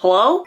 Hello?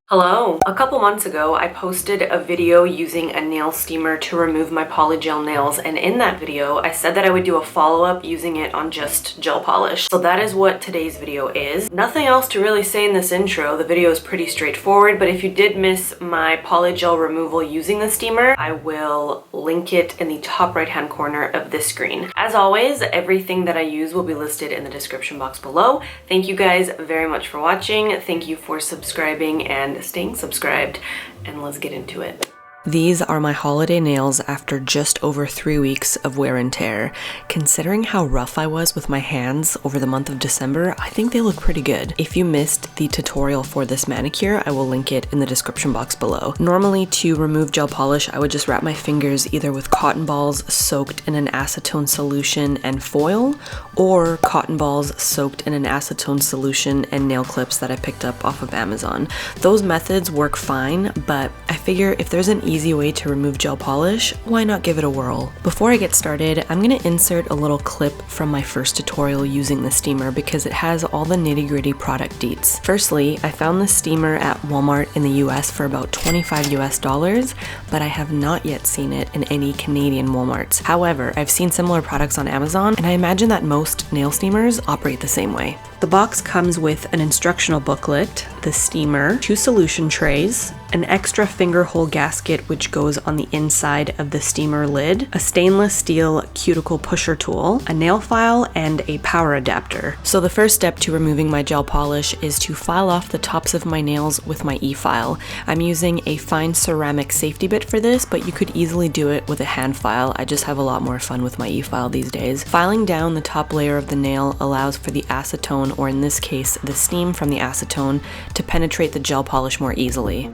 Hello! A couple months ago, I posted a video using a nail steamer to remove my polygel nails, and in that video, I said that I would do a follow-up using it on just gel polish. So that is what today's video is. Nothing else to really say in this intro. The video is pretty straightforward, but if you did miss my polygel removal using the steamer, I will link it in the top right-hand corner of this screen. As always, everything that I use will be listed in the description box below. Thank you guys very much for watching. Thank you for subscribing and staying subscribed, and let's get into it. These are my holiday nails after just over 3 weeks of wear and tear. Considering how rough I was with my hands over the month of December, I think they look pretty good. If you missed the tutorial for this manicure, I will link it in the description box below. Normally, to remove gel polish, I would just wrap my fingers either with cotton balls soaked in an acetone solution and foil, or cotton balls soaked in an acetone solution and nail clips that I picked up off of Amazon. Those methods work fine, but I figure if there's an easy way to remove gel polish, why not give it a whirl? Before I get started, I'm gonna insert a little clip from my first tutorial using the steamer because it has all the nitty-gritty product deets. Firstly, I found the steamer at Walmart in the US for about $25 US, but I have not yet seen it in any Canadian Walmarts. However, I've seen similar products on Amazon, and I imagine that most nail steamers operate the same way. The box comes with an instructional booklet, the steamer, 2 solution trays, an extra finger hole gasket which goes on the inside of the steamer lid, a stainless steel cuticle pusher tool, a nail file, and a power adapter. So the first step to removing my gel polish is to file off the tops of my nails with my e-file. I'm using a fine ceramic safety bit for this, but you could easily do it with a hand file. I just have a lot more fun with my e-file these days. Filing down the top layer of the nail allows for the acetone, or in this case, the steam from the acetone, to penetrate the gel polish more easily.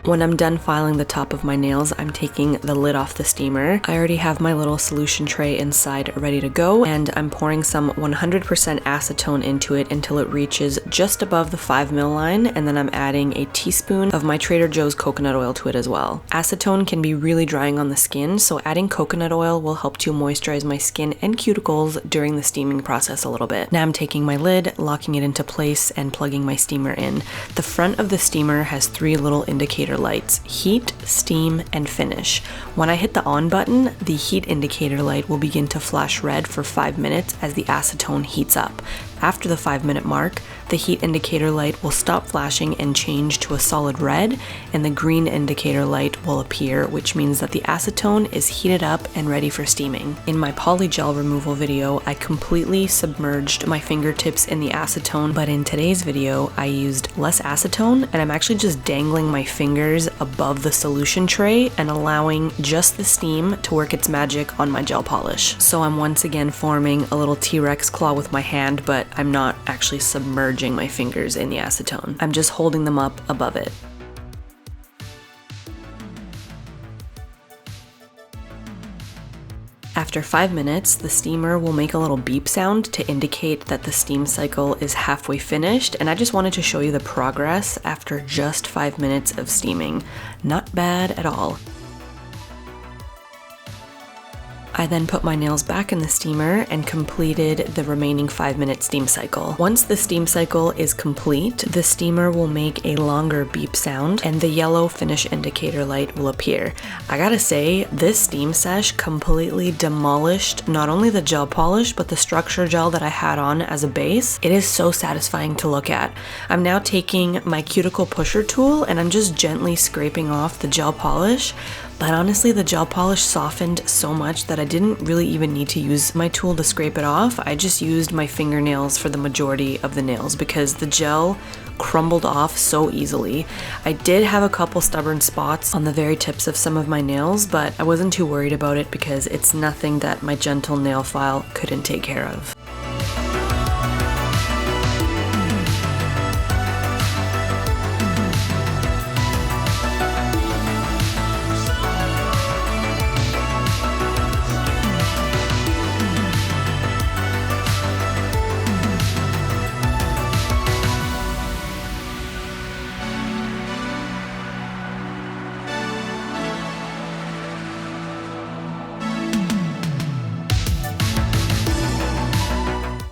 When I'm done filing the top of my nails, I'm taking the lid off the steamer. I already have my little solution tray inside ready to go, and I'm pouring some 100% acetone into it until it reaches just above the 5 ml line, and then I'm adding a teaspoon of my Trader Joe's coconut oil to it as well. Acetone can be really drying on the skin, so adding coconut oil will help to moisturize my skin and cuticles during the steaming process a little bit. Now I'm taking my lid, locking it into place, and plugging my steamer in. The front of the steamer has 3 little indicator lights: heat, steam, and finish. When I hit the on button, the heat indicator light will begin to flash red for 5 minutes as the acetone heats up. After the 5-minute mark, the heat indicator light will stop flashing and change to a solid red, and the green indicator light will appear, which means that the acetone is heated up and ready for steaming. In my polygel removal video, I completely submerged my fingertips in the acetone, but in today's video, I used less acetone, and I'm actually just dangling my fingers above the solution tray and allowing just the steam to work its magic on my gel polish. So I'm once again forming a little T-Rex claw with my hand, but I'm not actually submerging my fingers in the acetone. I'm just holding them up above it. After 5 minutes, the steamer will make a little beep sound to indicate that the steam cycle is halfway finished, and I just wanted to show you the progress after just 5 minutes of steaming. Not bad at all. I then put my nails back in the steamer and completed the remaining 5-minute steam cycle. Once the steam cycle is complete, the steamer will make a longer beep sound and the yellow finish indicator light will appear. I gotta say, this steam sesh completely demolished not only the gel polish, but the structure gel that I had on as a base. It is so satisfying to look at. I'm now taking my cuticle pusher tool and I'm just gently scraping off the gel polish. But honestly, the gel polish softened so much that I didn't really even need to use my tool to scrape it off. I just used my fingernails for the majority of the nails because the gel crumbled off so easily. I did have a couple stubborn spots on the very tips of some of my nails, but I wasn't too worried about it because it's nothing that my gentle nail file couldn't take care of.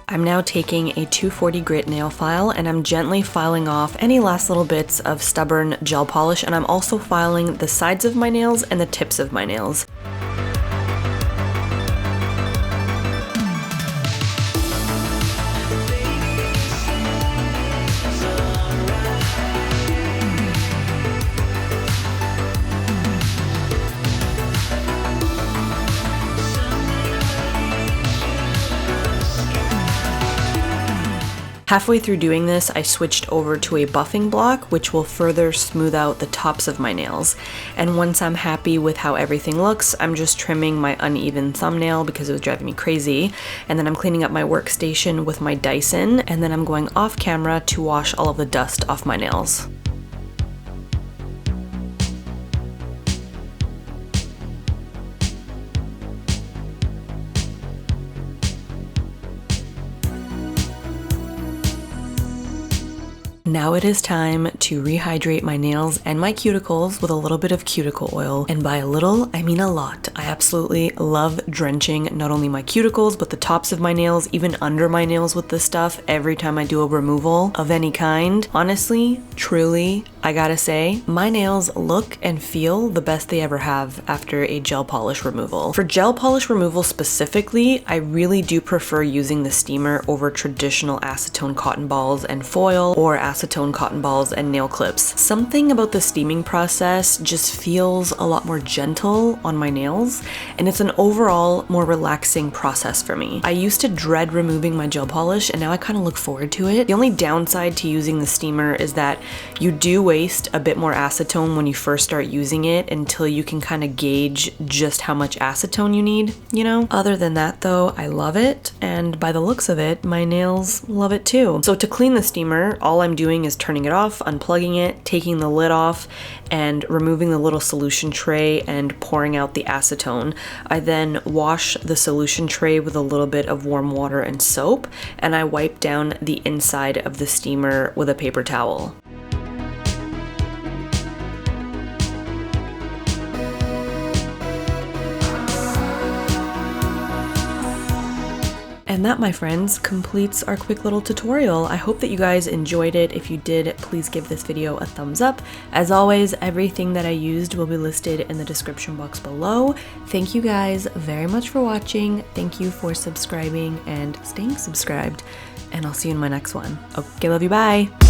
I'm now taking a 240 grit nail file and I'm gently filing off any last little bits of stubborn gel polish, and I'm also filing the sides of my nails and the tips of my nails. Halfway through doing this, I switched over to a buffing block, which will further smooth out the tops of my nails. And once I'm happy with how everything looks, I'm just trimming my uneven thumbnail because it was driving me crazy. And then I'm cleaning up my workstation with my Dyson, and then I'm going off camera to wash all of the dust off my nails. Now it is time to rehydrate my nails and my cuticles with a little bit of cuticle oil. And by a little, I mean a lot. I absolutely love drenching not only my cuticles, but the tops of my nails, even under my nails with this stuff every time I do a removal of any kind. Honestly, truly, I gotta say, my nails look and feel the best they ever have after a gel polish removal. For gel polish removal specifically, I really do prefer using the steamer over traditional acetone cotton balls and foil, or acetone cotton balls and nail clips. Something about the steaming process just feels a lot more gentle on my nails, and it's an overall more relaxing process for me. I used to dread removing my gel polish, and now I kind of look forward to it. The only downside to using the steamer is that you do waste a bit more acetone when you first start using it until you can kind of gauge just how much acetone you need, you know? Other than that though, I love it, and by the looks of it, my nails love it too. So to clean the steamer, all I'm doing is turning it off, unplugging it, taking the lid off, and removing the little solution tray and pouring out the acetone. I then wash the solution tray with a little bit of warm water and soap, and I wipe down the inside of the steamer with a paper towel. And that, my friends, completes our quick little tutorial. I hope that you guys enjoyed it. If you did, please give this video a thumbs up. As always, everything that I used will be listed in the description box below. Thank you guys very much for watching. Thank you for subscribing and staying subscribed. and I'll see you in my next one. Okay, love you, bye.